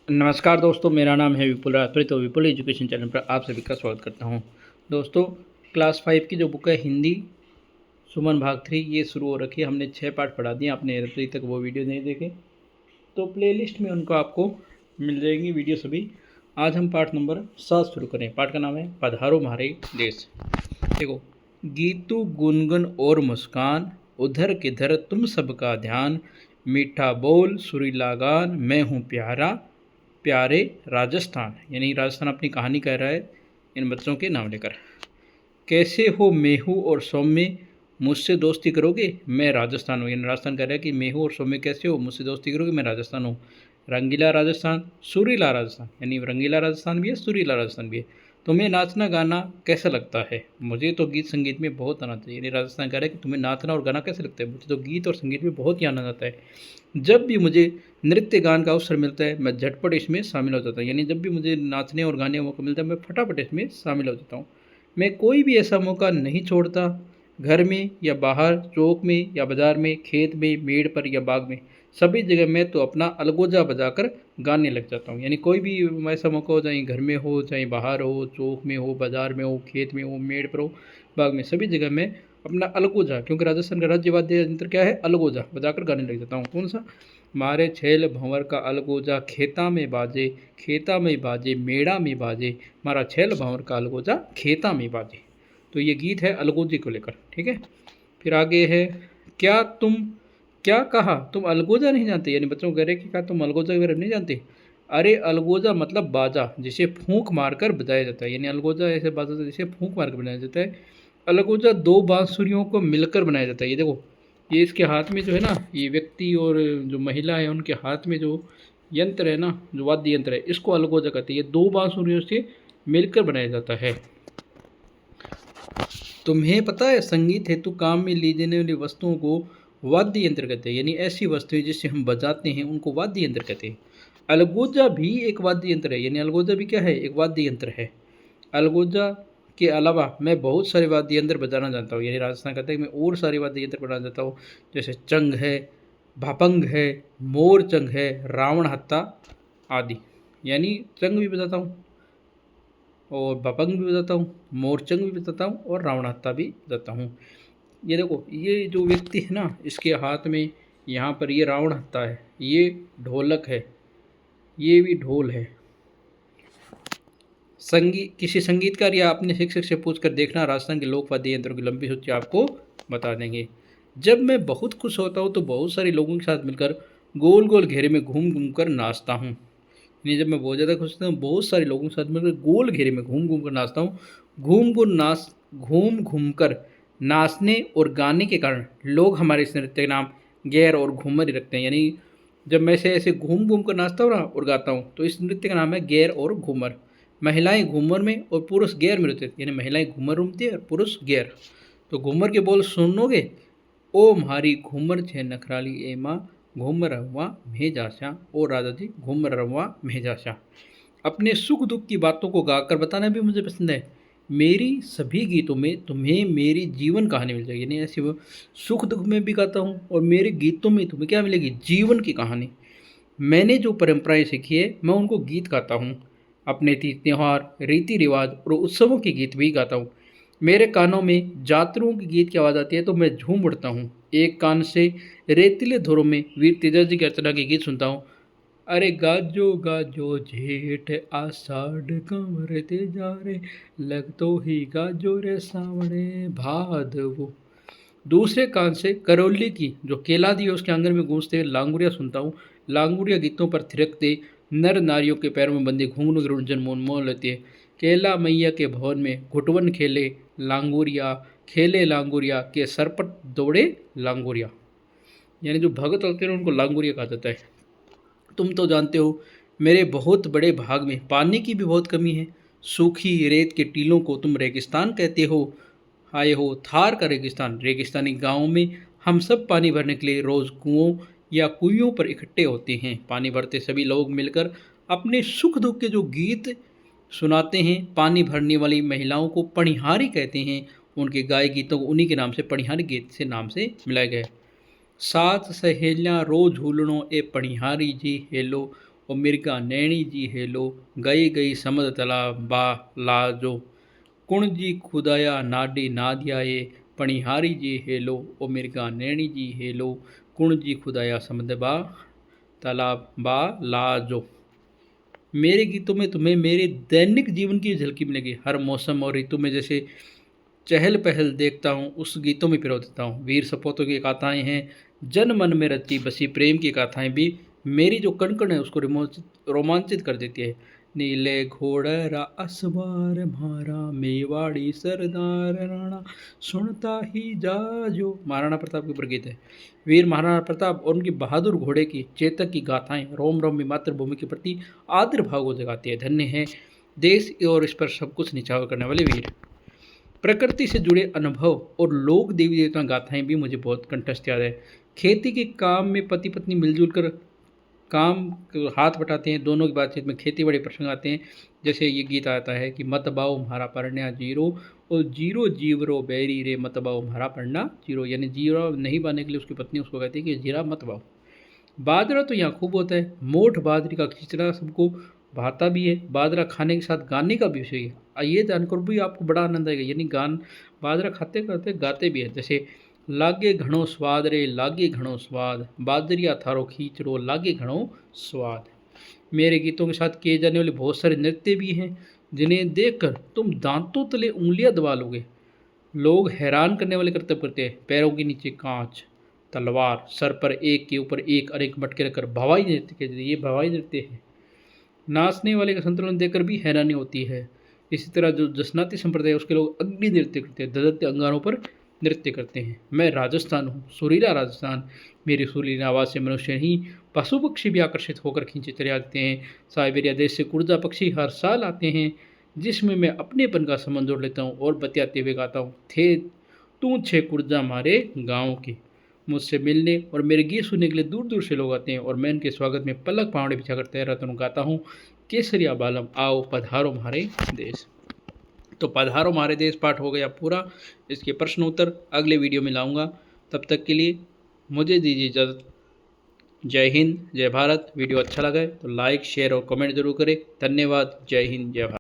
नमस्कार दोस्तों, मेरा नाम है विपुल राठौर। तो विपुल एजुकेशन चैनल पर आप सभी का स्वागत करता हूं। दोस्तों, क्लास 5 की जो बुक है हिंदी सुमन भाग 3 ये शुरू हो रखी है। हमने 6 पार्ट पढ़ा दिए। आपने अभी तक वो वीडियो नहीं देखे तो प्लेलिस्ट में उनको आपको मिल जाएंगी वीडियो सभी। आज हम पार्ट नंबर 7 शुरू करें। पार्ट का नाम है पधारो म्हारे देश। देखो, गीतू गुनगुन और मुस्कान, उधर किधर तुम सबका ध्यान, मीठा बोल सुरीला गान, मैं हूँ प्यारा प्यारे राजस्थान। यानी राजस्थान अपनी कहानी कह रहा है इन बच्चों के नाम लेकर। कैसे हो मेहू और सौम्य, मुझसे दोस्ती करोगे, मैं राजस्थान हूँ। यानी राजस्थान कह रहा है कि मेहू और सौम्य कैसे हो, मुझसे दोस्ती करोगे, मैं राजस्थान हूँ। रंगीला राजस्थान, सुरीला राजस्थान, यानी रंगीला राजस्थान भी है, सुरीला राजस्थान भी है। तुम्हें नाचना गाना कैसा लगता है, मुझे तो गीत संगीत में बहुत आना चाहिए। यानी राजस्थान कह रहा है कि तुम्हें नाचना और गाना कैसे लगता है, मुझे तो गीत और संगीत में बहुत ही आनंद आता है। जब भी मुझे नृत्य गान का अवसर मिलता है मैं झटपट इसमें शामिल हो जाता हूँ। यानी जब भी मुझे नाचने और गाने का मौका मिलता है मैं फटाफट इसमें शामिल हो जाता हूँ। मैं कोई भी ऐसा मौका नहीं छोड़ता, घर में या बाहर, चौक में या बाज़ार में, खेत में, मेड़ पर या बाग में, सभी जगह मैं तो अपना अलगोजा बजाकर गाने लग जाता हूँ। यानी कोई भी ऐसा मौका हो, चाहे घर में हो, चाहे बाहर हो, चौक में हो, बाज़ार में हो, खेत में हो, मेड़ पर हो, बाग में, सभी जगह मैं अपना अलगोजा, क्योंकि राजस्थान का राज्य वाद्य यंत्र क्या है, अलगोजा, बजाकर गाने लग जाता हूँ। कौन सा? मारे छेल भंवर का अलगोजा, खेता में बाजे, खेता में बाजे, मेड़ा में बाजे, मारा छेल भंवर का अलगोजा, खेता में बाजे। तो ये गीत है अलगोजे को लेकर। ठीक है, फिर आगे है, क्या तुम, क्या कहा तुम अलगोजा नहीं जानते। यानी बच्चों कह रहे हैं कि क्या तुम अलगोजा वगैरह नहीं जानते। अरे अलगोजा मतलब बाजा, जिसे फूंक मारकर बजाया जाता है। यानी अलगोजा ऐसे बाजा जिसे फूंक मारकर बनाया जाता है। अलगोजा दो बांसुरियों को मिलकर बनाया जाता है। ये देखो, ये इसके हाथ में जो है ना, ये व्यक्ति और जो महिला है उनके हाथ में जो यंत्र है ना, जो वाद्य यंत्र है, इसको अलगोजा कहते हैं। ये दो बांसुरियों से मिलकर बनाया जाता है। तुम्हें पता है, संगीत हेतु काम में ली जाने वाली वस्तुओं को वाद्य यंत्र कहते हैं। यानी ऐसी वस्तुएं जिससे हम बजाते हैं उनको वाद्य यंत्र कहते हैं। अलगोजा भी एक वाद्य यंत्र है। यानी अलगोजा भी क्या है, एक वाद्य यंत्र है। अलगोजा के अलावा मैं बहुत सारे वाद्य यंत्र बजाना जानता हूँ। यानी राजस्थान कहता है कि मैं और सारे वाद्य यंत्र बजाना जानता हूँ, जैसे चंग है, भापंग है, मोर चंग है, रावण हत्ता आदि। यानी चंग भी बजाता हूँ और भापंग भी बजाता हूँ, मोरचंग भी बजाता हूँ और रावण हत्ता भी बजाता हूँ। ये देखो, ये जो व्यक्ति है ना, इसके हाथ में यहाँ पर ये रावण हत्ता है, ये ढोलक है, ये भी ढोल है। संगीत, किसी संगीतकार या अपने शिक्षक से पूछकर देखना, राजस्थान के लोक वाद्य यंत्रों की लंबी सूची आपको बता देंगे। जब मैं बहुत खुश होता हूँ तो बहुत सारे लोगों के साथ मिलकर गोल गोल घेरे में घूम घूम कर नाचता हूँ। यानी जब मैं बहुत ज़्यादा खुश होता हूँ बहुत सारे लोगों के साथ मिलकर गोल घेरे में घूम घूम कर नाचता हूँ। घूम घूम कर नाचने और गाने के कारण लोग हमारे इस नृत्य का नाम गैर और घूमर ही रखते हैं। यानी जब मैं से ऐसे घूम घूम कर नाचता हूँ ना और गाता हूँ तो इस नृत्य का नाम है गैर और घूमर। महिलाएं घूमर में और पुरुष गैर में रहते हैं। यानी महिलाएं घूमर घूमती है और पुरुष गैर। तो घूमर के बोल सुनोगे, ओ म्हारी घूमर छे नखराली ए माँ, घूमर रवा मेजाशा, ओ राजा जी घूमर रवा मेजाशा। अपने सुख दुख की बातों को गाकर बताना भी मुझे पसंद है। मेरी सभी गीतों में तुम्हें मेरी जीवन कहानी मिल जाएगी। यानी ऐसे वो सुख दुख में भी गाता हूँ और मेरे गीतों में तुम्हें क्या मिलेगी, जीवन की कहानी। मैंने जो परंपराएं सीखी है मैं उनको गीत गाता हूँ। अपने त्यौहार, रीति रिवाज और उत्सवों के गीत भी गाता हूँ। मेरे कानों में जातरों की गीत की आवाज़ आती है तो मैं झूम उठता हूँ। एक कान से रेतीले धोरों में वीर तेजाजी की अर्चना के गीत सुनता हूँ। अरे गाजो गाजो जेठ आषाढ़ कमर तेजा रे, लग तो ही गाजो रे सावणे भादवो। दूसरे कान से करौली की जो केला दी है उसके आंगन में गूंजते हुए लांगुरिया सुनता हूँ। लांगुरिया गीतों पर थिरकते नर नारियों के पैरों में बंधे घुंघरू की रुंझन मोन मोह लेती है। केला मैया के भवन में घुटवन खेले लांगुरिया के सरपट दौड़े लांगुरिया। यानी जो भगत होते हैं उनको लांगुरिया कहा जाता है। तुम तो जानते हो मेरे बहुत बड़े भाग में पानी की भी बहुत कमी है। सूखी रेत के टीलों को तुम रेगिस्तान कहते हो। आए हो थार का रेगिस्तान। रेगिस्तानी गाँव में हम सब पानी भरने के लिए रोज़ कुओं या कुइयों पर इकट्ठे होते हैं। पानी भरते सभी लोग मिलकर अपने सुख दुख के जो गीत सुनाते हैं। पानी भरने वाली महिलाओं को पणिहारी कहते हैं। उनके गाए गीतों को उन्हीं के नाम से पणिहारी गीत से नाम से मिलाया गया है। सात सहेलियाँ रो झूलणों ए पणिहारी जी हेलो, ओ मिर्गा नैनी जी हेलो, गई गई समद तला बा लाजो, कुण जी खुदाया नाडी नादियाए, पणिहारी जी हेलो, ओ मिर्गा नैनी जी हेलो, कुण जी खुदाया समद बा तालाब बा लाजो। मेरे गीतों में तुम्हें मेरे दैनिक जीवन की झलकी मिलेगी। हर मौसम और ऋतु में जैसे चहल पहल देखता हूँ, उस गीतों में पिरो देता हूँ। वीर सपूतों की गाथाएं हैं, जन मन में रची बसी प्रेम की गाथाएं भी मेरी जो कण है उसको रोमांचित कर देती है। नीले घोड़ा असवार मारा, मेवाड़ी सरदार राणा, सुनता ही जाजो। महाराणा प्रताप के ऊपर गीत है। वीर महाराणा प्रताप और उनकी बहादुर घोड़े की चेतक की गाथाएं रोम रोम में मातृभूमि के प्रति आदर भाव को जगाती है। धन्य है देश और इस पर सब कुछ निछावर करने वाले वीर। प्रकृति से जुड़े अनुभव और लोक देवी देवता गाथाएं भी मुझे बहुत कंठस्थ याद है। खेती के काम में पति पत्नी मिलजुल कर काम हाथ बटाते हैं, दोनों की बातचीत में खेती बड़े प्रसंग आते हैं। जैसे ये गीत आता है कि मत बाओ म्हारा परण्या जीरो, और जीरो जीवरो बैरी रे, मत बाओ म्हारा पढ़ना जीरो, यानी जीरो नहीं बांधने के लिए उसकी पत्नी उसको कहती है कि जीरा मत बाओ। बाजरा तो यहाँ खूब होता है, मोठ बाजरी का खिचड़ा सबको भाता भी है। बाजरा खाने के साथ गाने का भी विषय है, ये जानकर भी आपको बड़ा आनंद आएगा। यानी गान बाजरा खाते करते गाते भी है। जैसे लागे घणो स्वाद रे, लागे घणो स्वाद, बाजरिया थारो खींचड़ो, लागे घणो स्वाद। मेरे गीतों के साथ किए जाने वाले बहुत सारे नृत्य भी हैं जिन्हें देखकर तुम दांतों तले उंगलियां दबा लोगे। लोग हैरान करने वाले करतब करते हैं। पैरों के नीचे कांच, तलवार, सर पर एक के ऊपर एक अनेक मटके रखकर भवाई नृत्य कहते हैं। ये भवाई नृत्य है। नाचने वाले का संतुलन देखकर भी हैरानी होती है। इसी तरह जो जसनाती संप्रदाय है उसके लोग अग्नि नृत्य करते हैं, ददत्य अंगारों पर नृत्य करते हैं। मैं राजस्थान हूँ, सुरीला राजस्थान। मेरी सुरीली आवाज़ से मनुष्य ही पशु पक्षी भी आकर्षित होकर खींचे चले आते हैं। साइबेरिया देश से कुर्जा पक्षी हर साल आते हैं, जिसमें मैं अपनेपन का संबंध जोड़ लेता हूँ और बतियाते हुए गाता हूँ, थे तू छे कुर्जा मारे गाँव के। मुझसे मिलने और मेरे गीत सुनने के लिए दूर दूर से लोग आते हैं और मैं उनके स्वागत में पलक पावड़े बिछाकर तैरता हूँ, गाता हूँ, केसरिया बालम आओ पधारो हमारे देश। तो पधारो हमारे देश पाठ हो गया पूरा। इसके प्रश्न उत्तर अगले वीडियो में लाऊंगा। तब तक के लिए मुझे दीजिए इजाज़त। जय हिंद, जय भारत। वीडियो अच्छा लगा है तो लाइक, शेयर और कमेंट जरूर करें। धन्यवाद। जय हिंद, जय भारत।